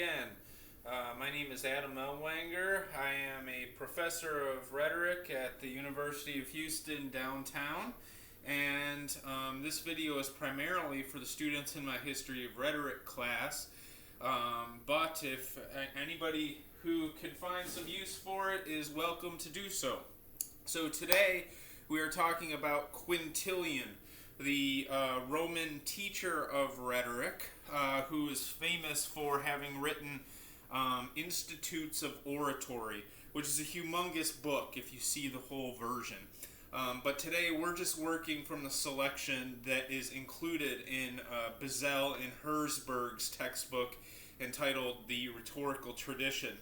again. My name is Adam Elwanger. I am a professor of rhetoric at the University of Houston downtown, and this video is primarily for the students in my History of Rhetoric class, but if anybody who can find some use for it is welcome to do so. So today we are talking about Quintilian, the Roman teacher of rhetoric, who is famous for having written Institutes of Oratory, which is a humongous book if you see the whole version. But today we're just working from the selection that is included in Bezel and Herzberg's textbook entitled The Rhetorical Tradition.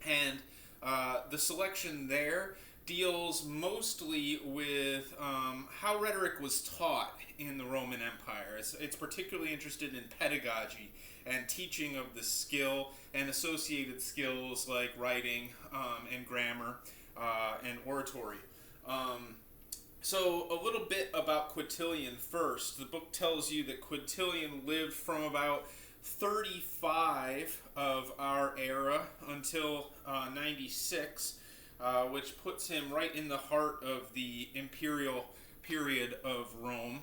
And the selection there deals mostly with how rhetoric was taught in the Roman Empire. It's particularly interested in pedagogy and teaching of the skill and associated skills like writing and grammar and oratory. So a little bit about Quintilian first. The book tells you that Quintilian lived from about 35 of our era until 96. Which puts him right in the heart of the Imperial period of Rome.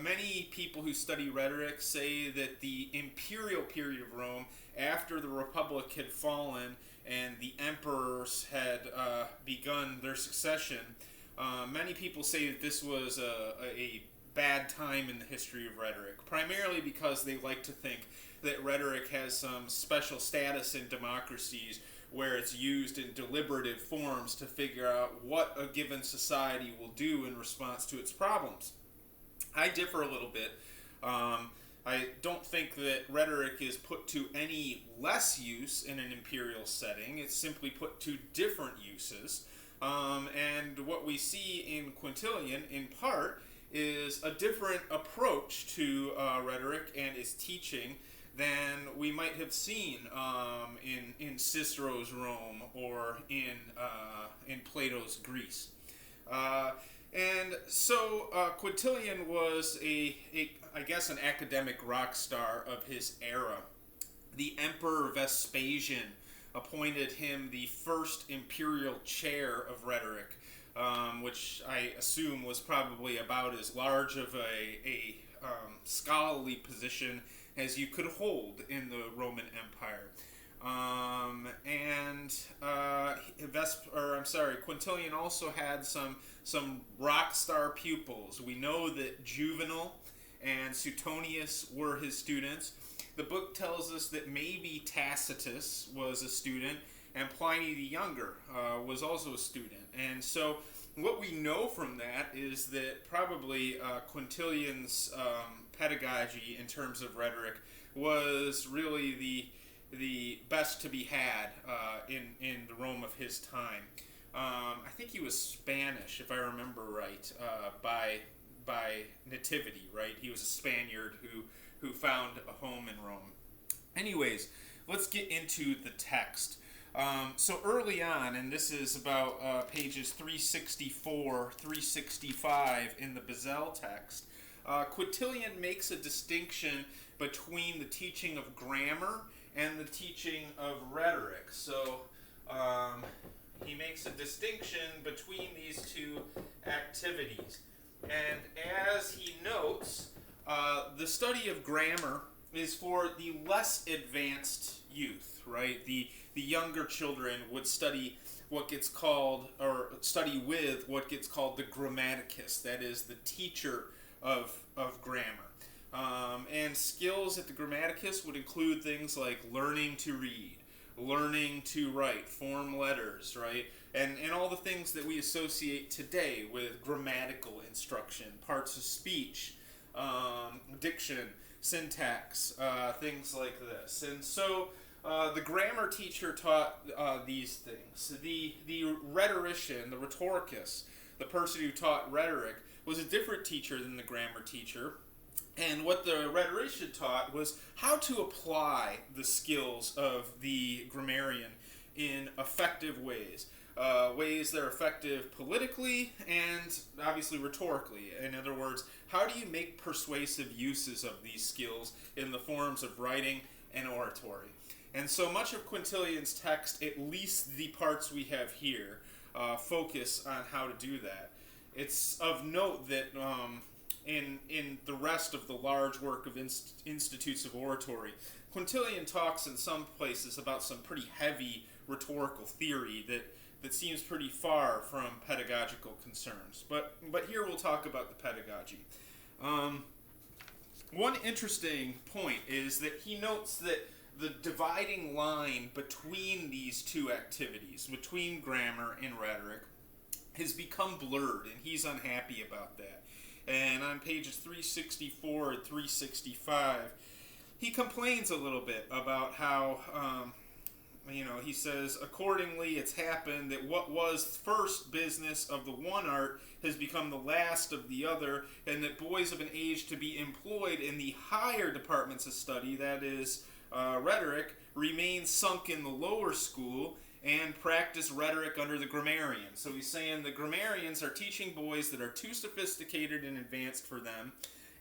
Many people who study rhetoric say that the Imperial period of Rome, after the Republic had fallen and the emperors had begun their succession, many people say that this was a bad time in the history of rhetoric, primarily because they like to think that rhetoric has some special status in democracies where it's used in deliberative forms to figure out what a given society will do in response to its problems. I differ a little bit. I don't think that rhetoric is put to any less use in an imperial setting. It's simply put to different uses. And what we see in Quintilian, in part, is a different approach to rhetoric and its teaching than we might have seen in Cicero's Rome or in Plato's Greece. Quintilian was I guess, an academic rock star of his era. The Emperor Vespasian appointed him the first imperial chair of rhetoric, which I assume was probably about as large of a scholarly position as you could hold in the Roman Empire. Quintilian also had some rock star pupils. We know that Juvenal and Suetonius were his students. The book tells us that maybe Tacitus was a student, and Pliny the Younger was also a student. And so what we know from that is that probably Quintilian's pedagogy in terms of rhetoric was really the best to be had in the Rome of his time. I think he was Spanish, if I remember right, by nativity, right? He was a Spaniard who found a home in Rome. Anyways, let's get into the text. So early on, and this is about pages 364, 365 in the Bezel text, Quintilian makes a distinction between the teaching of grammar and the teaching of rhetoric. So he makes a distinction between these two activities. And as he notes, the study of grammar is for the less advanced youth, right? The younger children would study what gets called, or study with what gets called the grammaticus, that is the teacher of grammar. And skills at the grammaticus would include things like learning to read, learning to write, form letters, right? And all the things that we associate today with grammatical instruction, parts of speech, diction, syntax, things like this. And so the grammar teacher taught these things. The rhetorician, the rhetoricus, the person who taught rhetoric, was a different teacher than the grammar teacher. And what the rhetorician taught was how to apply the skills of the grammarian in effective ways. ways they're effective politically and obviously rhetorically. In other words, how do you make persuasive uses of these skills in the forms of writing and oratory? And so much of Quintilian's text, at least the parts we have here, focus on how to do that. It's of note that in the rest of the large work of Institutes of Oratory, Quintilian talks in some places about some pretty heavy rhetorical theory that seems pretty far from pedagogical concerns. But here we'll talk about the pedagogy. One interesting point is that he notes that the dividing line between these two activities, between grammar and rhetoric, has become blurred, and he's unhappy about that. And on pages 364 and 365, he complains a little bit about how, he says, accordingly it's happened that what was first business of the one art has become the last of the other, and that boys of an age to be employed in the higher departments of study, that is, rhetoric, remain sunk in the lower school and practice rhetoric under the grammarians. So he's saying the grammarians are teaching boys that are too sophisticated and advanced for them,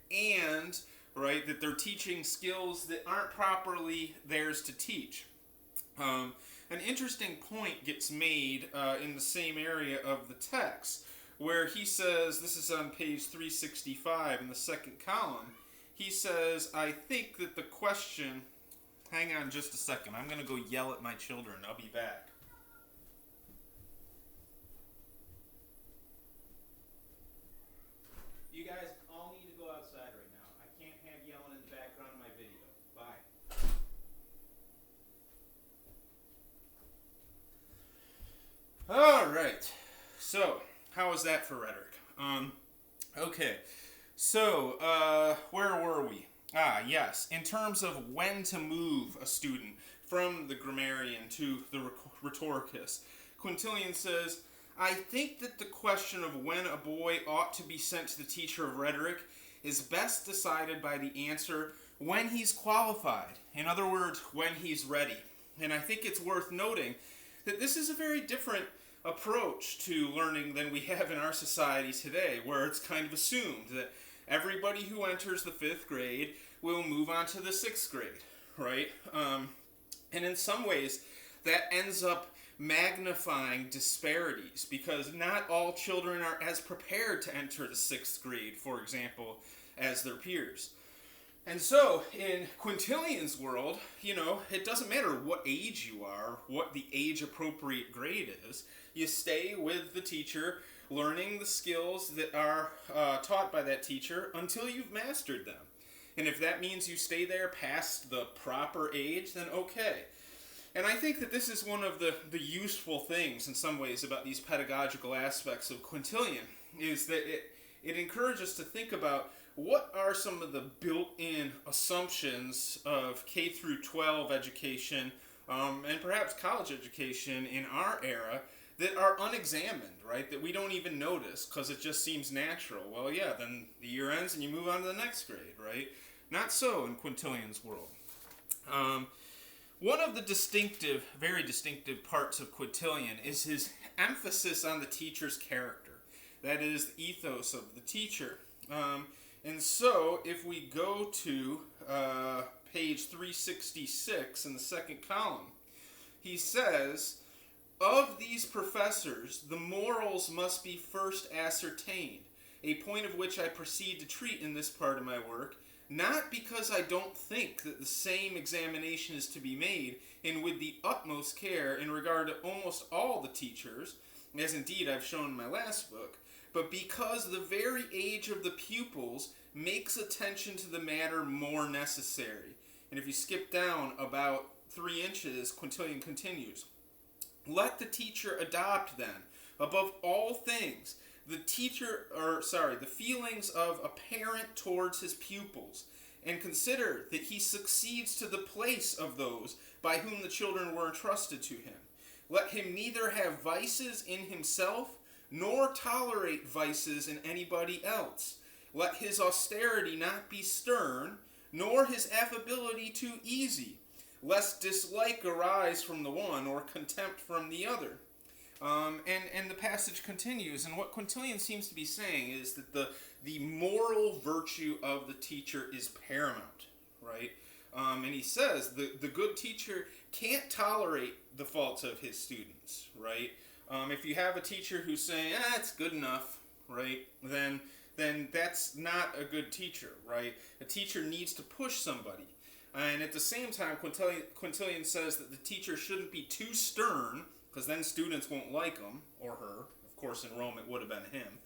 and that they're teaching skills that aren't properly theirs to teach. An interesting point gets made in the same area of the text, where he says, this is on page 365 in the second column, he says, I think that the question... Hang on just a second. I'm going to go yell at my children. I'll be back. You guys all need to go outside right now. I can't have yelling in the background of my video. Bye. All right. So, how was that for rhetoric? Okay. So, where were we? Yes. In terms of when to move a student from the grammarian to the rhetoricist, Quintilian says, I think that the question of when a boy ought to be sent to the teacher of rhetoric is best decided by the answer when he's qualified. In other words, when he's ready. And I think it's worth noting that this is a very different approach to learning than we have in our society today, where it's kind of assumed that everybody who enters the 5th grade will move on to the 6th grade, right? And in some ways, that ends up magnifying disparities, because not all children are as prepared to enter the 6th grade, for example, as their peers. And so, in Quintilian's world, it doesn't matter what age you are, what the age-appropriate grade is. You stay with the teacher, learning the skills that are taught by that teacher until you've mastered them. And if that means you stay there past the proper age, then okay. And I think that this is one of the useful things in some ways about these pedagogical aspects of Quintilian, is that it encourages us to think about what are some of the built-in assumptions of K through 12 education and perhaps college education in our era that are unexamined, right? That we don't even notice because it just seems natural. Well, yeah, then the year ends and you move on to the next grade, right? Not so in Quintilian's world. One of the very distinctive parts of Quintilian is his emphasis on the teacher's character. That is, the ethos of the teacher. And so, if we go to page 366 in the second column, he says, of these professors, the morals must be first ascertained, a point of which I proceed to treat in this part of my work, not because I don't think that the same examination is to be made, and with the utmost care in regard to almost all the teachers, as indeed I've shown in my last book, but because the very age of the pupils makes attention to the matter more necessary. And if you skip down about 3 inches, Quintilian continues, let the teacher adopt then, above all things, the feelings of a parent towards his pupils, and consider that he succeeds to the place of those by whom the children were entrusted to him. Let him neither have vices in himself, nor tolerate vices in anybody else. Let his austerity not be stern, nor his affability too easy, lest dislike arise from the one or contempt from the other. And the passage continues, and what Quintilian seems to be saying is that the moral virtue of the teacher is paramount, right? And he says the good teacher can't tolerate the faults of his students, right? If you have a teacher who's saying, it's good enough, right, then that's not a good teacher, right? A teacher needs to push somebody. And at the same time, Quintilian says that the teacher shouldn't be too stern, because then students won't like him or her. Of course, in Rome, it would have been him.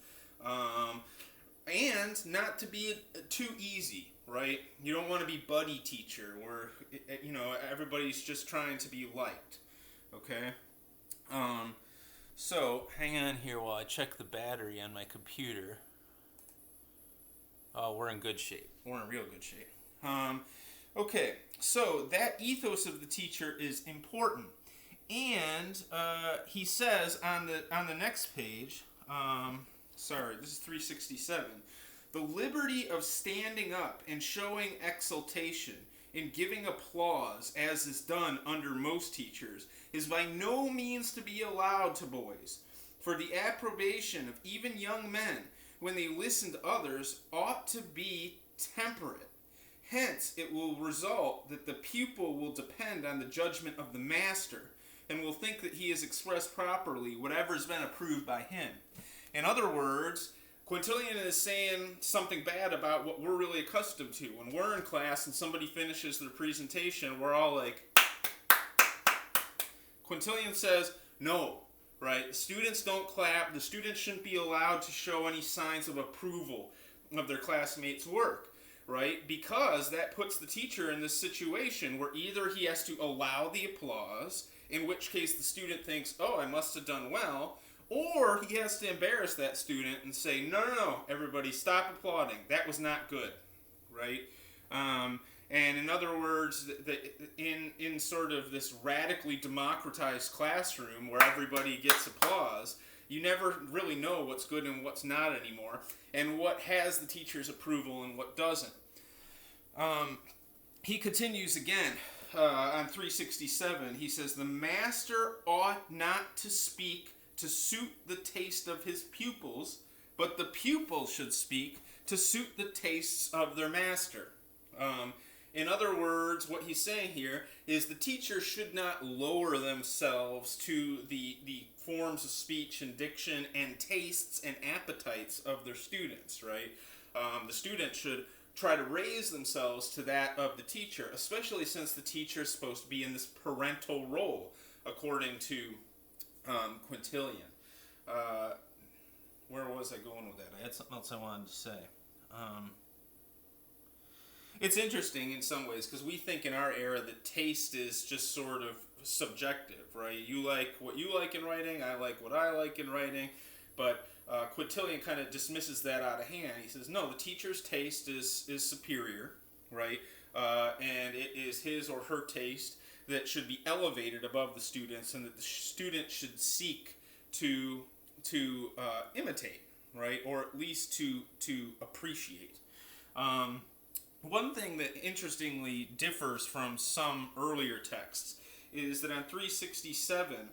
And not to be too easy, right? You don't want to be buddy teacher, where, everybody's just trying to be liked, okay? So, hang on here while I check the battery on my computer. Oh, we're in good shape. We're in real good shape. Okay, so that ethos of the teacher is important. And he says on the next page, this is 367, the liberty of standing up and showing exultation in giving applause, as is done under most teachers, is by no means to be allowed to boys. For the approbation of even young men, when they listen to others, ought to be temperate. Hence, it will result that the pupil will depend on the judgment of the master, and will think that he has expressed properly whatever has been approved by him. In other words, Quintilian is saying something bad about what we're really accustomed to. When we're in class and somebody finishes their presentation, we're all like... Quintilian says, no, right? The students don't clap. The students shouldn't be allowed to show any signs of approval of their classmates' work, right? Because that puts the teacher in this situation where either he has to allow the applause, in which case the student thinks, oh, I must have done well, or he has to embarrass that student and say, no, everybody stop applauding. That was not good, right? And in other words, in sort of this radically democratized classroom where everybody gets applause, you never really know what's good and what's not anymore, and what has the teacher's approval and what doesn't. He continues again on 367. He says, the master ought not to speak to suit the taste of his pupils, but the pupil should speak to suit the tastes of their master. In other words, what he's saying here is the teacher should not lower themselves to the forms of speech and diction and tastes and appetites of their students, right? The student should try to raise themselves to that of the teacher, especially since the teacher is supposed to be in this parental role, according to Quintilian. Where was I going with that? I had something else I wanted to say. It's interesting in some ways, because we think in our era that taste is just sort of subjective, right? You like what you like in writing, I like what I like in writing, but Quintilian kind of dismisses that out of hand. He says, no, the teacher's taste is superior, right? And it is his or her taste that should be elevated above the students, and that the student should seek to imitate, right? Or at least to appreciate. One thing that interestingly differs from some earlier texts is that on 367,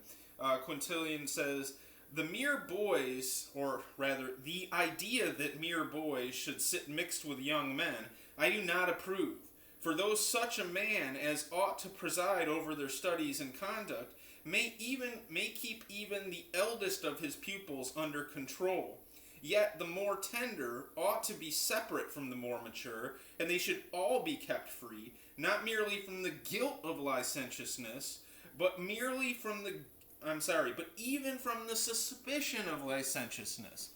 Quintilian says, the mere boys, or rather, the idea that mere boys should sit mixed with young men, I do not approve. For though such a man as ought to preside over their studies and conduct may keep even the eldest of his pupils under control, yet the more tender ought to be separate from the more mature, and they should all be kept free, not merely from the guilt of licentiousness, but even from the suspicion of licentiousness.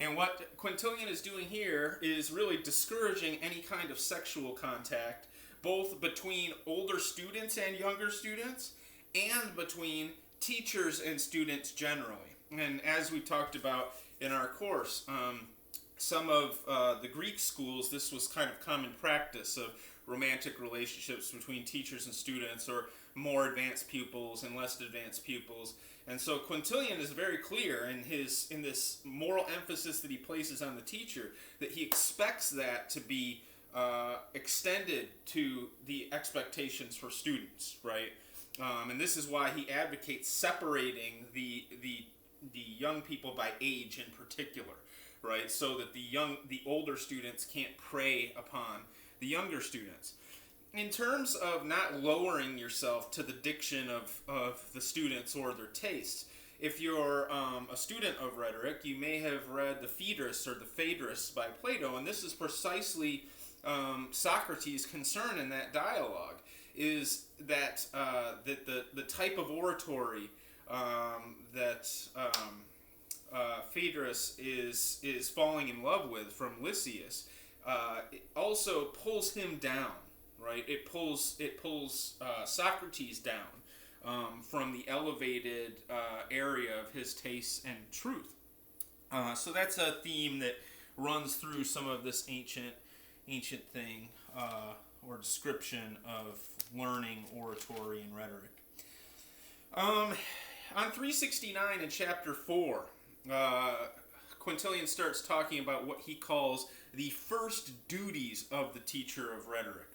And what Quintilian is doing here is really discouraging any kind of sexual contact, both between older students and younger students, and between teachers and students generally. And as we talked about in our course, some of the Greek schools, this was kind of common practice of romantic relationships between teachers and students, or more advanced pupils and less advanced pupils. And so Quintilian is very clear in this moral emphasis that he places on the teacher, that he expects that to be extended to the expectations for students, right? And this is why he advocates separating the young people by age in particular, right? So that the older students can't prey upon the younger students. In terms of not lowering yourself to the diction of the students or their tastes, if you're a student of rhetoric, you may have read the Phaedrus or the Phaedrus by Plato, and this is precisely Socrates' concern in that dialogue, is that the type of oratory that Phaedrus is falling in love with from Lysias it also pulls him down, right? It pulls Socrates down from the elevated area of his tastes and truth. So that's a theme that runs through some of this ancient thing or description of learning oratory and rhetoric. On 369 in chapter 4, Quintilian starts talking about what he calls the first duties of the teacher of rhetoric.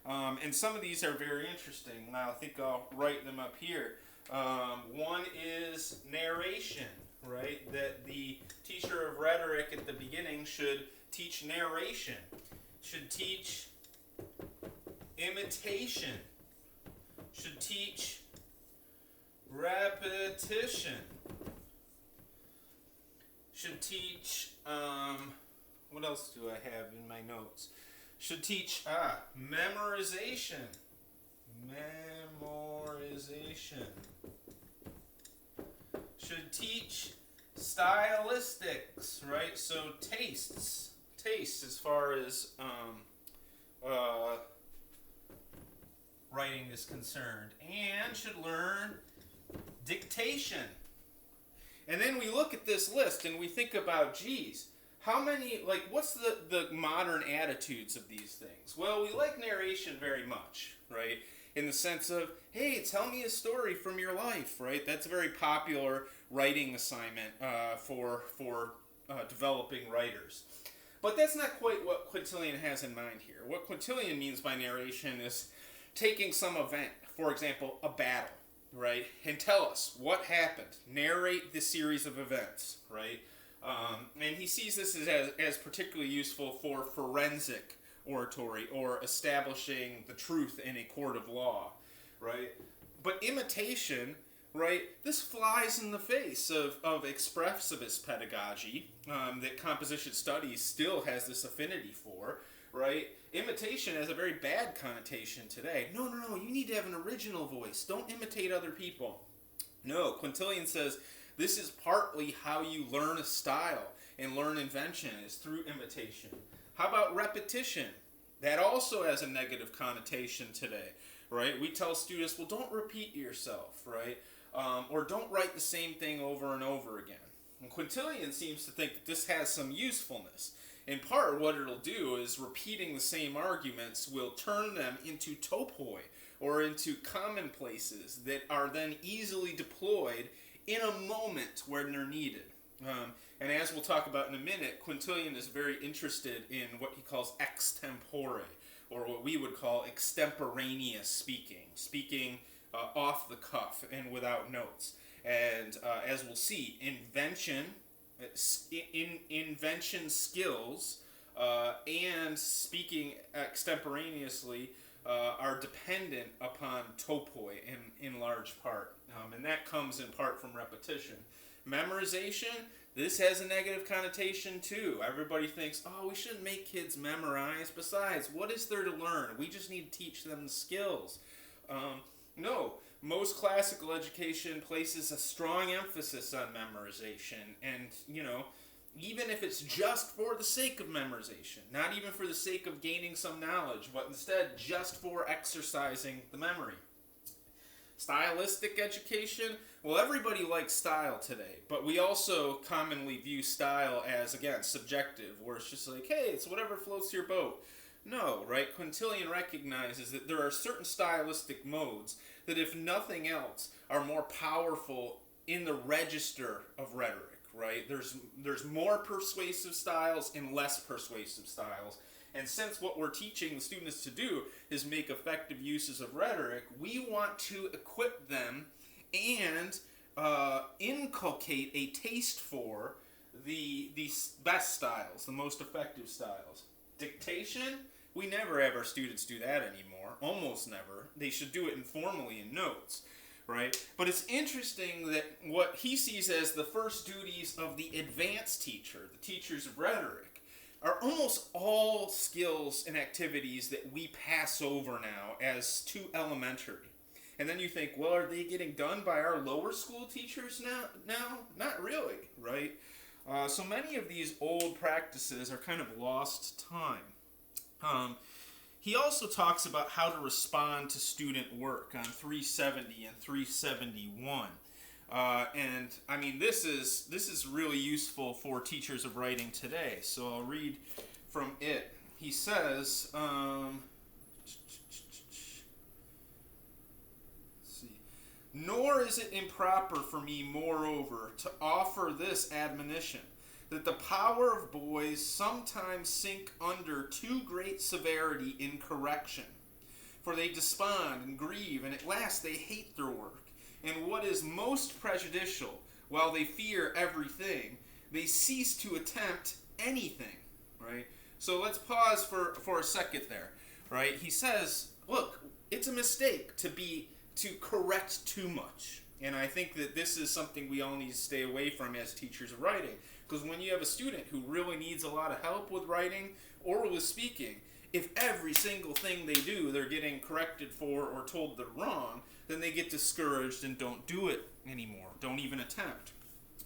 And some of these are very interesting. Now, I think I'll write them up here. One is narration, right? That the teacher of rhetoric at the beginning should teach narration, should teach imitation, should teach repetition, should teach, what else do I have in my notes? Should teach memorization. Memorization. Should teach stylistics, right? So tastes as far as writing is concerned, and should learn dictation. And then we look at this list and we think about, geez, how many, what's the modern attitudes of these things? Well, we like narration very much, right? In the sense of, hey, tell me a story from your life, right? That's a very popular writing assignment for developing writers. But that's not quite what Quintilian has in mind here. What Quintilian means by narration is taking some event, for example, a battle, right? And tell us what happened. Narrate the series of events, right? And he sees this as particularly useful for forensic oratory or establishing the truth in a court of law, right? But imitation, right, this flies in the face of expressivist pedagogy that composition studies still has this affinity for, right? Imitation has a very bad connotation today. No, you need to have an original voice. Don't imitate other people. No, Quintilian says this is partly how you learn a style and learn invention is through imitation. How about repetition? That also has a negative connotation today, right? We tell students, well, don't repeat yourself, right? Or don't write the same thing over and over again. And Quintilian seems to think that this has some usefulness. In part, what it'll do is repeating the same arguments will turn them into topoi, or into commonplaces that are then easily deployed in a moment when they're needed. And as we'll talk about in a minute, Quintilian is very interested in what he calls extempore, or what we would call extemporaneous speaking, speaking off the cuff and without notes. And as we'll see, invention skills and speaking extemporaneously are dependent upon topoi in large part. And that comes in part from repetition. Memorization, this has a negative connotation too. Everybody thinks, oh, we shouldn't make kids memorize. Besides, what is there to learn? We just need to teach them the skills. No, most classical education places a strong emphasis on memorization. And, even if it's just for the sake of memorization, not even for the sake of gaining some knowledge, but instead just for exercising the memory. Stylistic education, well, everybody likes style today, but we also commonly view style as, again, subjective, where it's just like, hey, it's whatever floats your boat. No, right? Quintilian recognizes that there are certain stylistic modes that, if nothing else, are more powerful in the register of rhetoric, right? There's more persuasive styles and less persuasive styles. And since what we're teaching the students to do is make effective uses of rhetoric, we want to equip them and inculcate a taste for the best styles, the most effective styles. Dictation, we never have our students do that anymore, almost never. They should do it informally in notes, right? But it's interesting that what he sees as the first duties of the advanced teacher, the teachers of rhetoric, are almost all skills and activities that we pass over now as too elementary. And then you think, well, are they getting done by our lower school teachers now? No, not really, right? So many of these old practices are kind of lost time. He also talks about how to respond to student work on 370 and 371. And I mean, this is really useful for teachers of writing today. So I'll read from it. He says, "Nor is it improper for me, moreover, to offer this admonition, that the power of boys sometimes sink under too great severity in correction. For they despond and grieve, and at last they hate their work. And what is most prejudicial, while they fear everything, they cease to attempt anything." Right? So let's pause for a second there. Right? He says, look, it's a mistake to correct too much. And I think that this is something we all need to stay away from as teachers of writing. Because when you have a student who really needs a lot of help with writing or with speaking, if every single thing they do they're getting corrected for or told they're wrong, then they get discouraged and don't do it anymore, don't even attempt.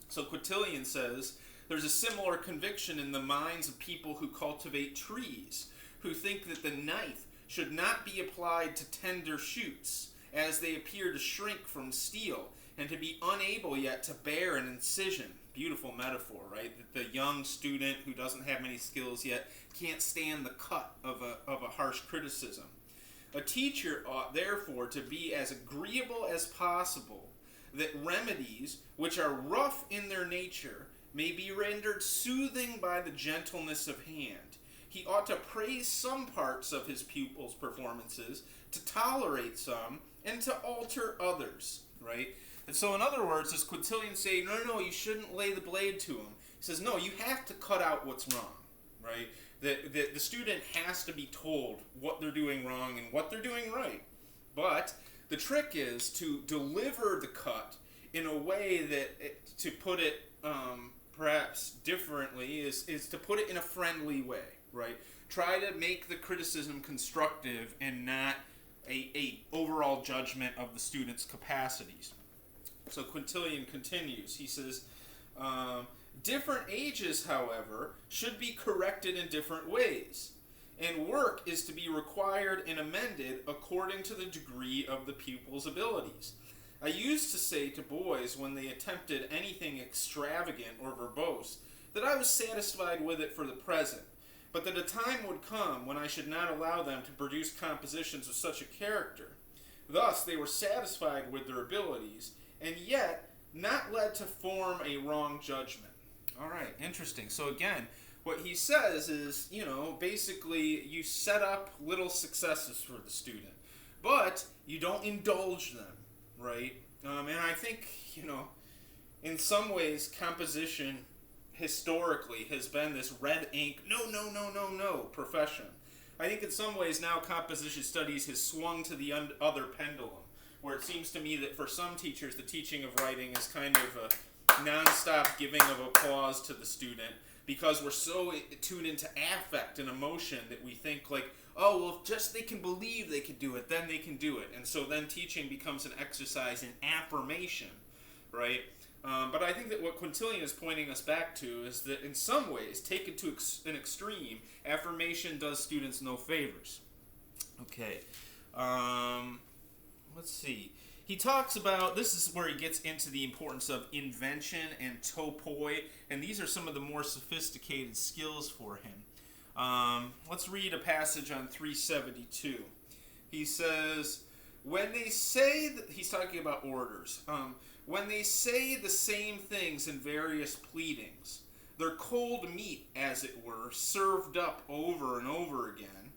So Quintilian says, there's a similar conviction in the minds of people who cultivate trees, who think that the knife should not be applied to tender shoots, as they appear to shrink from steel, and to be unable yet to bear an incision. Beautiful metaphor, right? That the young student who doesn't have many skills yet can't stand the cut of a harsh criticism. A teacher ought therefore to be as agreeable as possible, that remedies which are rough in their nature may be rendered soothing by the gentleness of hand. He ought to praise some parts of his pupils' performances, to tolerate some, and to alter others, right? And so in other words, does Quintilian say, no, you shouldn't lay the blade to him? He says, no, you have to cut out what's wrong, right? That the student has to be told what they're doing wrong and what they're doing right. But the trick is to deliver the cut in a way that, to put it perhaps differently, is to put it in a friendly way, right? Try to make the criticism constructive and not a overall judgment of the student's capacities. So Quintilian continues. He says, different ages, however, should be corrected in different ways, and work is to be required and amended according to the degree of the pupil's abilities. I used to say to boys when they attempted anything extravagant or verbose that I was satisfied with it for the present, but that a time would come when I should not allow them to produce compositions of such a character. Thus they were satisfied with their abilities, and yet not led to form a wrong judgment. All right, interesting. So again, what he says is, basically you set up little successes for the student, but you don't indulge them, right? And I think, in some ways, composition historically has been this red ink, no profession. I think in some ways now composition studies has swung to the other pendulum, where it seems to me that for some teachers the teaching of writing is kind of a non-stop giving of applause to the student, because we're so tuned into affect and emotion that we think like, oh, well, if just they can believe they can do it, then they can do it. And so then teaching becomes an exercise in affirmation, right? But I think that what Quintilian is pointing us back to is that in some ways, taken to an extreme, affirmation does students no favors. Okay. Let's see. He talks about, this is where he gets into the importance of invention and topoi, and these are some of the more sophisticated skills for him. Let's read a passage on 372. He says, when they say, he's talking about orators, when they say the same things in various pleadings, They're cold meat, as it were, served up over and over again,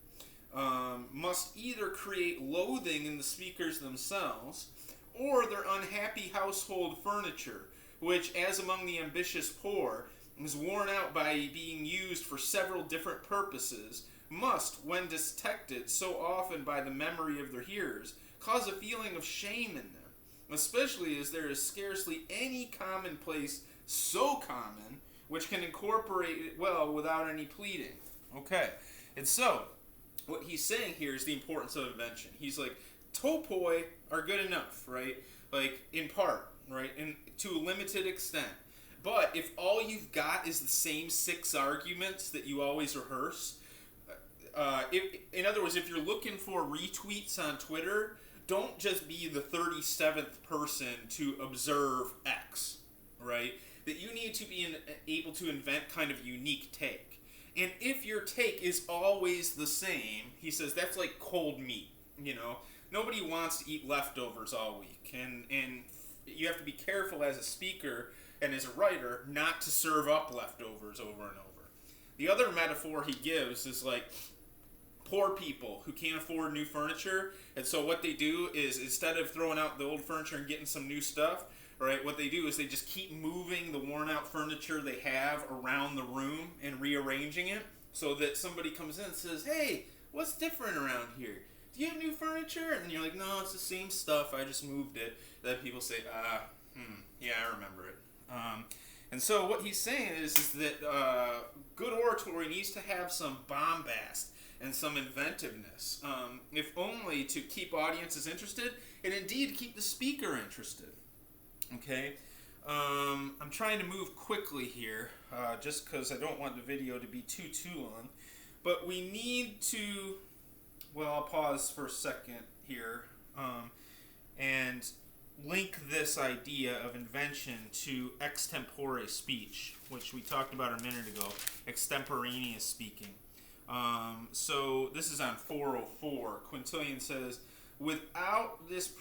must either create loathing in the speakers themselves, or their unhappy household furniture, which, as among the ambitious poor, is worn out by being used for several different purposes, must, when detected so often by the memory of their hearers, cause a feeling of shame in them, especially as there is scarcely any commonplace so common which can incorporate it well without any pleading. Okay, and so what he's saying here is the importance of invention. He's like, topoi are good enough, right? Like, in part, right? And to a limited extent. But if all you've got is the same 6 arguments that you always rehearse, in other words, if you're looking for retweets on Twitter, don't just be the 37th person to observe X, right? That you need to be able to invent kind of unique take. And if your take is always the same, he says that's like cold meat, you know? Nobody wants to eat leftovers all week. And you have to be careful as a speaker and as a writer not to serve up leftovers over and over. The other metaphor he gives is like poor people who can't afford new furniture, and so what they do is instead of throwing out the old furniture and getting some new stuff, right, what they do is they just keep moving the worn out furniture they have around the room and rearranging it so that somebody comes in and says, hey, what's different around here? Do you have new furniture? And you're like, no, it's the same stuff, I just moved it. Then people say, yeah, I remember it. And so what he's saying is that good oratory needs to have some bombast and some inventiveness, if only to keep audiences interested and indeed to keep the speaker interested. Okay, I'm trying to move quickly here, just because I don't want the video to be too long. But we need to, well, I'll pause for a second here, and link this idea of invention to extempore speech, which we talked about a minute ago, extemporaneous speaking. So this is on 404. Quintilian says, without this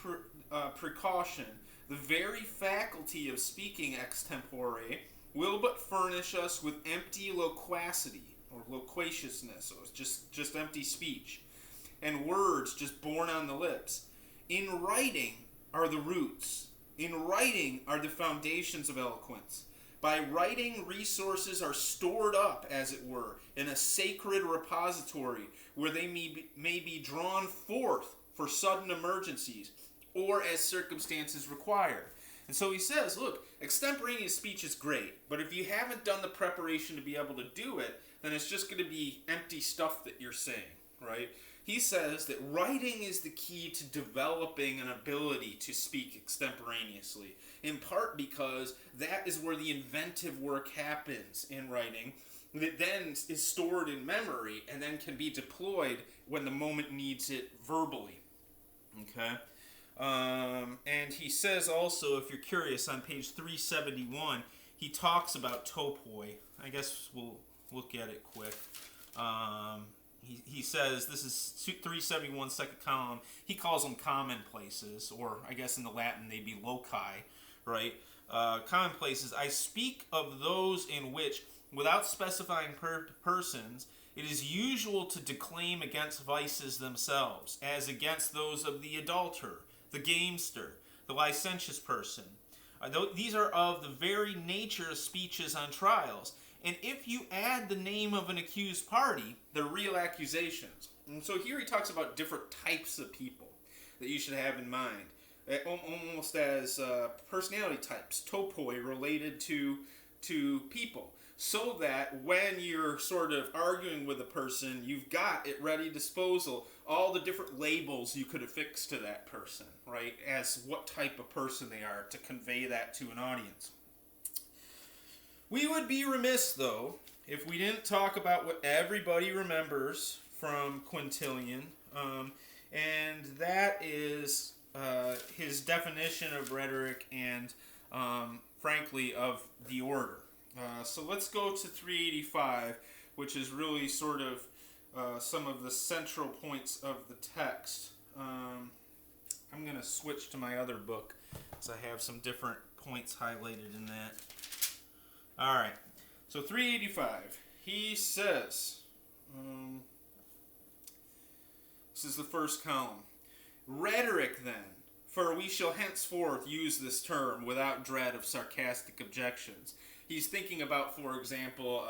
precaution, the very faculty of speaking extempore will but furnish us with empty loquacity, or loquaciousness, or just empty speech, and words just born on the lips. In writing are the roots. In writing are the foundations of eloquence. By writing, resources are stored up, as it were, in a sacred repository where they may be drawn forth for sudden emergencies or as circumstances require. And so he says, look, extemporaneous speech is great, but if you haven't done the preparation to be able to do it, then it's just going to be empty stuff that you're saying, right? He says that writing is the key to developing an ability to speak extemporaneously, in part because that is where the inventive work happens in writing, that then is stored in memory and then can be deployed when the moment needs it verbally. Okay? And he says also, if you're curious, on page 371, he talks about topoi. I guess we'll look at it quick. He says, this is 371, second column, he calls them commonplaces, or I guess in the Latin they'd be loci, right? Commonplaces, I speak of those in which, without specifying persons, it is usual to declaim against vices themselves, as against those of the adulterer, the gamester, the licentious person. These are of the very nature of speeches on trials. And if you add the name of an accused party, they're real accusations. And so here he talks about different types of people that you should have in mind, almost as personality types, topoi related to people, so that when you're sort of arguing with a person, you've got at ready disposal all the different labels you could affix to that person, right, as what type of person they are to convey that to an audience. We would be remiss, though, if we didn't talk about what everybody remembers from Quintilian, and that is his definition of rhetoric and, frankly, of the order. So let's go to 385, which is really sort of some of the central points of the text. I'm going to switch to my other book, because I have some different points highlighted in that. All right. So 385, he says, this is the first column. Rhetoric, then, for we shall henceforth use this term without dread of sarcastic objections. He's thinking about, for example,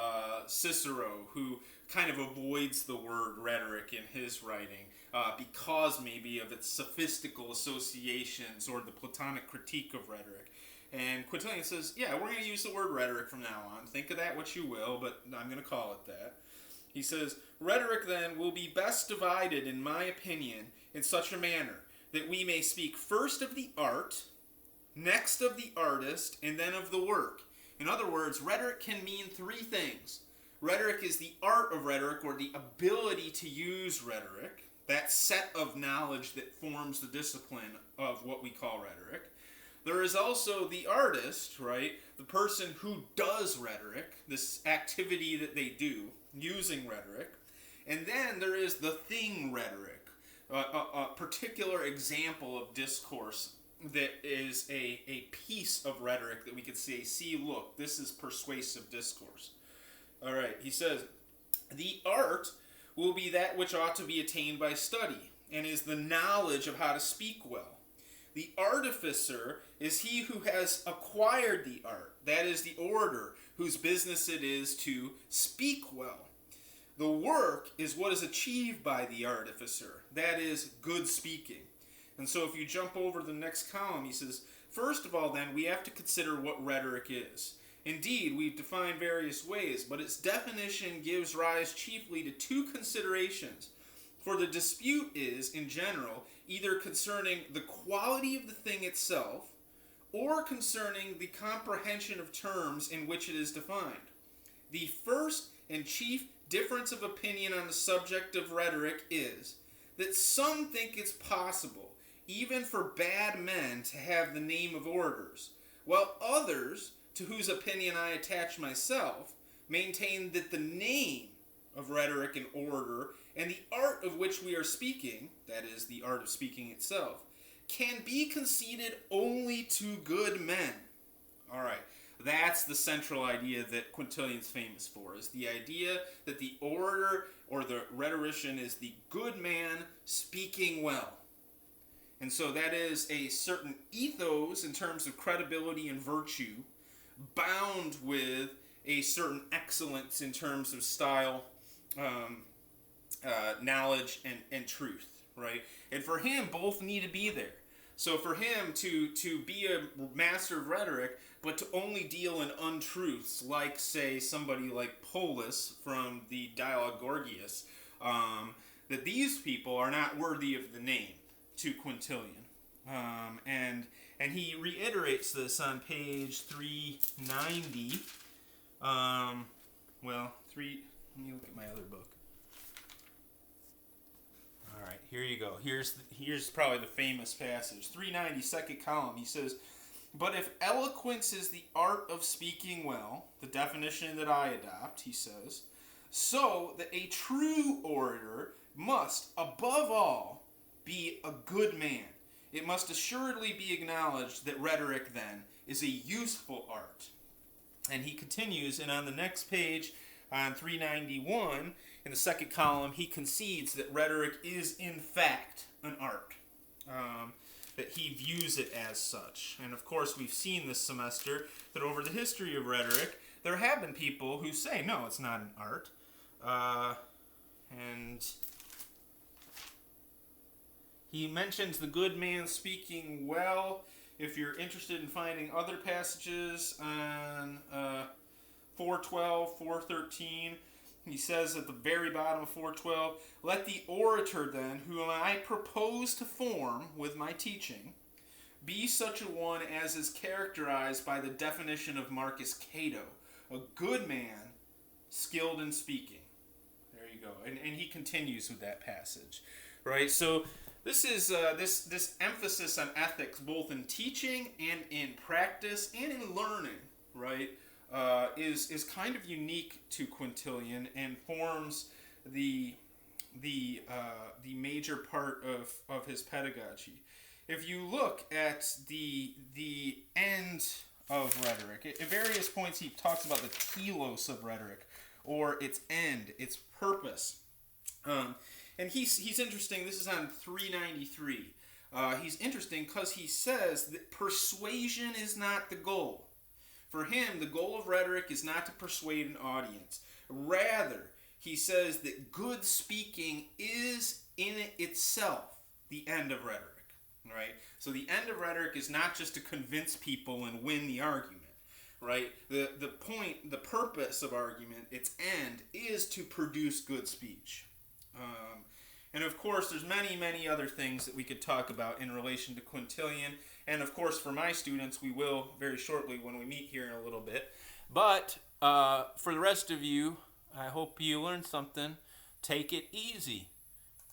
Cicero, who kind of avoids the word rhetoric in his writing because maybe of its sophistical associations or the Platonic critique of rhetoric. And Quintilian says, yeah, we're going to use the word rhetoric from now on. Think of that what you will, but I'm going to call it that. He says, rhetoric, then, will be best divided, in my opinion, in such a manner that we may speak first of the art, next of the artist, and then of the work. In other words, rhetoric can mean three things. Rhetoric is the art of rhetoric, or the ability to use rhetoric, that set of knowledge that forms the discipline of what we call rhetoric. There is also the artist, right? The person who does rhetoric, this activity that they do using rhetoric. And then there is the thing rhetoric, a particular example of discourse that is a piece of rhetoric that we could say, see, look, this is persuasive discourse. All right, he says, the art will be that which ought to be attained by study, and is the knowledge of how to speak well. The artificer is he who has acquired the art, that is the orator, whose business it is to speak well. The work is what is achieved by the artificer, that is good speaking. And so if you jump over to the next column, he says, first of all, then, we have to consider what rhetoric is. Indeed, we've defined various ways, but its definition gives rise chiefly to two considerations. For the dispute is, in general, either concerning the quality of the thing itself, or concerning the comprehension of terms in which it is defined. The first and chief difference of opinion on the subject of rhetoric is that some think it's possible, even for bad men, to have the name of orators, while others, to whose opinion I attach myself, maintain that the name of rhetoric and orator, and the art of which we are speaking, that is, the art of speaking itself, can be conceded only to good men. All right, that's the central idea that Quintilian's famous for, is the idea that the orator or the rhetorician is the good man speaking well. And so that is a certain ethos in terms of credibility and virtue, bound with a certain excellence in terms of style, knowledge, and truth, right? And for him, both need to be there. So for him to be a master of rhetoric, but to only deal in untruths, like, say, somebody like Polus from the Dialogue Gorgias, that these people are not worthy of the name to Quintilian. And he reiterates this on page 390. Let me look at my other book. All right, here you go. Here's probably the famous passage. 390, second column. He says, but if eloquence is the art of speaking well, the definition that I adopt, he says, so that a true orator must, above all, be a good man. It must assuredly be acknowledged that rhetoric, then, is a useful art. And he continues, and on the next page, on 391, in the second column, he concedes that rhetoric is, in fact, an art. That he views it as such. And of course, we've seen this semester that over the history of rhetoric, there have been people who say, no, it's not an art. And he mentions the good man speaking well. If you're interested in finding other passages on 412, 413, he says at the very bottom of 412, let the orator then, whom I propose to form with my teaching, be such a one as is characterized by the definition of Marcus Cato, a good man skilled in speaking. There you go. And he continues with that passage, right? So this is this emphasis on ethics, both in teaching and in practice and in learning, right? Is kind of unique to Quintilian and forms the major part of his pedagogy. If you look at the end of rhetoric. At various points, he talks about the telos of rhetoric, or its end, its purpose. And he's interesting. This is on 393. He's interesting because he says that persuasion is not the goal. For him, the goal of rhetoric is not to persuade an audience. Rather, he says that good speaking is in itself the end of rhetoric. Right? So the end of rhetoric is not just to convince people and win the argument. Right? The point, the purpose of argument, its end, is to produce good speech. And of course, there's many other things that we could talk about in relation to Quintilian. And of course, for my students, we will very shortly when we meet here in a little bit. But for the rest of you, I hope you learned something. Take it easy.